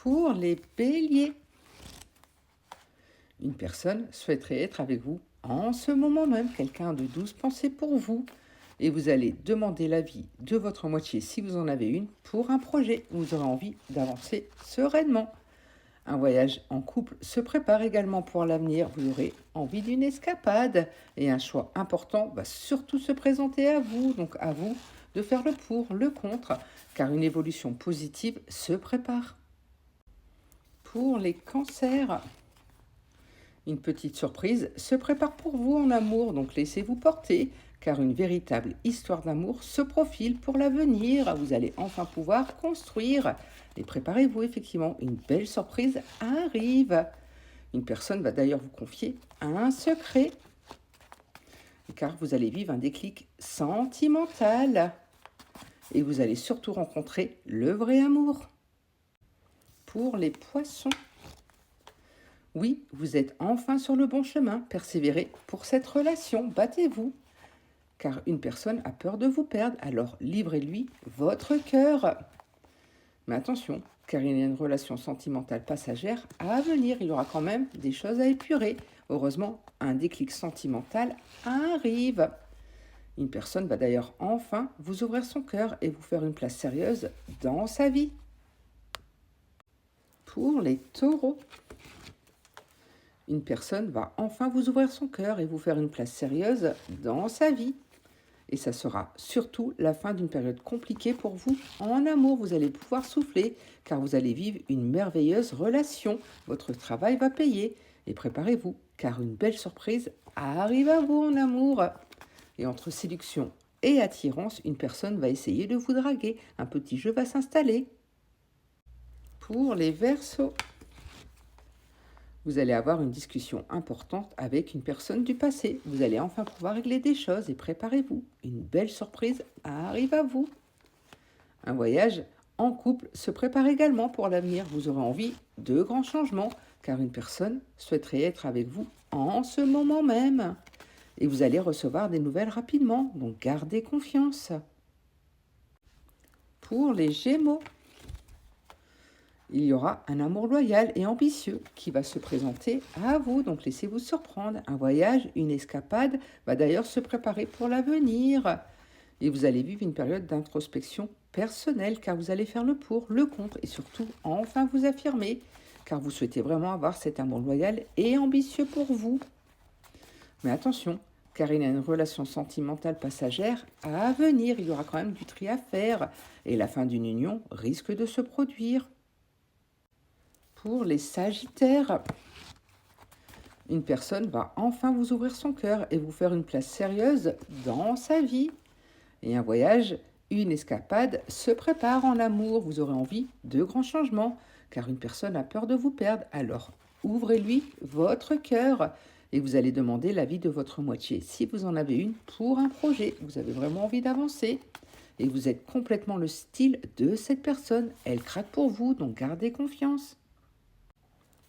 Pour les béliers, une personne souhaiterait être avec vous en ce moment même, quelqu'un de douce pensée pour vous. Et vous allez demander l'avis de votre moitié, si vous en avez une, pour un projet. Vous aurez envie d'avancer sereinement. Un voyage en couple se prépare également pour l'avenir. Vous aurez envie d'une escapade. Et un choix important va surtout se présenter à vous. Donc à vous de faire le pour, le contre, car une évolution positive se prépare. Pour les cancers, une petite surprise se prépare pour vous en amour, donc laissez-vous porter, car une véritable histoire d'amour se profile pour l'avenir. Vous allez enfin pouvoir construire. Et préparez-vous, effectivement, une belle surprise arrive. Une personne va d'ailleurs vous confier un secret, car vous allez vivre un déclic sentimental. Et vous allez surtout rencontrer le vrai amour. Pour les poissons, oui, vous êtes enfin sur le bon chemin. Persévérez pour cette relation, battez-vous. Car une personne a peur de vous perdre, alors livrez-lui votre cœur. Mais attention, car il y a une relation sentimentale passagère à venir, il y aura quand même des choses à épurer. Heureusement, un déclic sentimental arrive. Une personne va d'ailleurs enfin vous ouvrir son cœur et vous faire une place sérieuse dans sa vie. Pour les taureaux, une personne va enfin vous ouvrir son cœur et vous faire une place sérieuse dans sa vie. Et ça sera surtout la fin d'une période compliquée pour vous en amour. Vous allez pouvoir souffler car vous allez vivre une merveilleuse relation. Votre travail va payer. Et préparez-vous car une belle surprise arrive à vous en amour. Et entre séduction et attirance, une personne va essayer de vous draguer. Un petit jeu va s'installer. Pour les Verseaux, vous allez avoir une discussion importante avec une personne du passé. Vous allez enfin pouvoir régler des choses et préparez-vous. Une belle surprise arrive à vous. Un voyage en couple se prépare également pour l'avenir. Vous aurez envie de grands changements car une personne souhaiterait être avec vous en ce moment même. Et vous allez recevoir des nouvelles rapidement, donc gardez confiance. Pour les Gémeaux, il y aura un amour loyal et ambitieux qui va se présenter à vous, donc laissez-vous surprendre. Un voyage, une escapade va d'ailleurs se préparer pour l'avenir. Et vous allez vivre une période d'introspection personnelle car vous allez faire le pour, le contre et surtout enfin vous affirmer car vous souhaitez vraiment avoir cet amour loyal et ambitieux pour vous. Mais attention, car il y a une relation sentimentale passagère à venir, il y aura quand même du tri à faire et la fin d'une union risque de se produire. Pour les Sagittaires, une personne va enfin vous ouvrir son cœur et vous faire une place sérieuse dans sa vie. Et un voyage, une escapade se prépare en amour. Vous aurez envie de grands changements, car une personne a peur de vous perdre. Alors, ouvrez-lui votre cœur et vous allez demander l'avis de votre moitié. Si vous en avez une pour un projet, vous avez vraiment envie d'avancer et vous êtes complètement le style de cette personne. Elle craque pour vous, donc gardez confiance.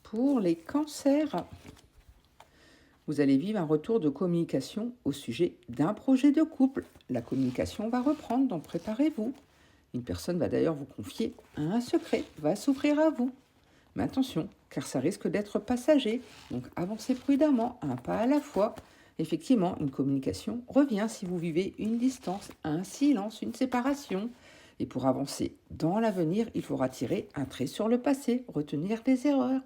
Pour les cancers, vous allez vivre un retour de communication au sujet d'un projet de couple. La communication va reprendre, donc préparez-vous. Une personne va d'ailleurs vous confier un secret, va s'ouvrir à vous. Mais attention, car ça risque d'être passager, donc avancez prudemment, un pas à la fois. Effectivement, une communication revient si vous vivez une distance, un silence, une séparation. Et pour avancer dans l'avenir, il faudra tirer un trait sur le passé, retenir des erreurs.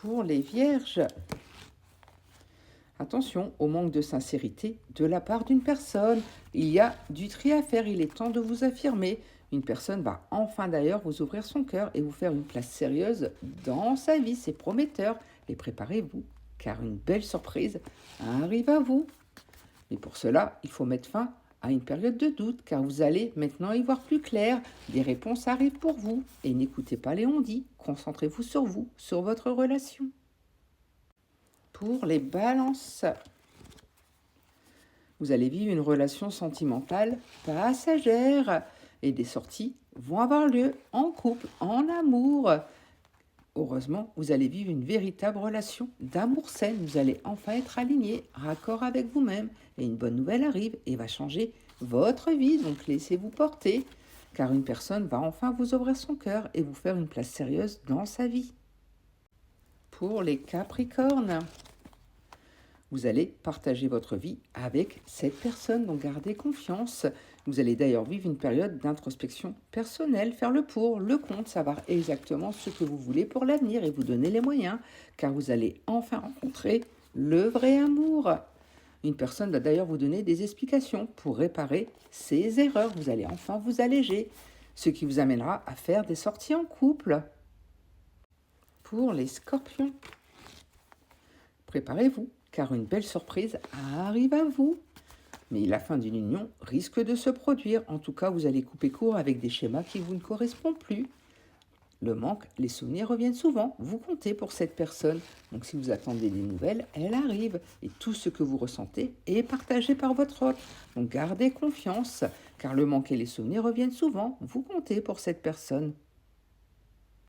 Pour les vierges, attention au manque de sincérité de la part d'une personne. Il y a du tri à faire, il est temps de vous affirmer. Une personne va enfin d'ailleurs vous ouvrir son cœur et vous faire une place sérieuse dans sa vie. C'est prometteur et préparez-vous car une belle surprise arrive à vous. Mais pour cela, il faut mettre fin à une période de doute car vous allez maintenant y voir plus clair. Des réponses arrivent pour vous et n'écoutez pas les on-dit. Concentrez-vous sur vous, sur votre relation. Pour les balances, vous allez vivre une relation sentimentale passagère et des sorties vont avoir lieu en couple, en amour. Heureusement, vous allez vivre une véritable relation d'amour saine. Vous allez enfin être aligné, raccord avec vous-même. Et une bonne nouvelle arrive et va changer votre vie. Donc laissez-vous porter, car une personne va enfin vous ouvrir son cœur et vous faire une place sérieuse dans sa vie. Pour les Capricornes, vous allez partager votre vie avec cette personne, donc gardez confiance. Vous allez d'ailleurs vivre une période d'introspection personnelle, faire le pour, le contre, savoir exactement ce que vous voulez pour l'avenir et vous donner les moyens, car vous allez enfin rencontrer le vrai amour. Une personne va d'ailleurs vous donner des explications pour réparer ses erreurs. Vous allez enfin vous alléger, ce qui vous amènera à faire des sorties en couple. Pour les Scorpions, préparez-vous, car une belle surprise arrive à vous. Mais la fin d'une union risque de se produire. En tout cas, vous allez couper court avec des schémas qui vous ne correspondent plus. Le manque, les souvenirs reviennent souvent. Vous comptez pour cette personne. Donc si vous attendez des nouvelles, elle arrive. Et tout ce que vous ressentez est partagé par votre autre. Donc gardez confiance, car le manque et les souvenirs reviennent souvent. Vous comptez pour cette personne.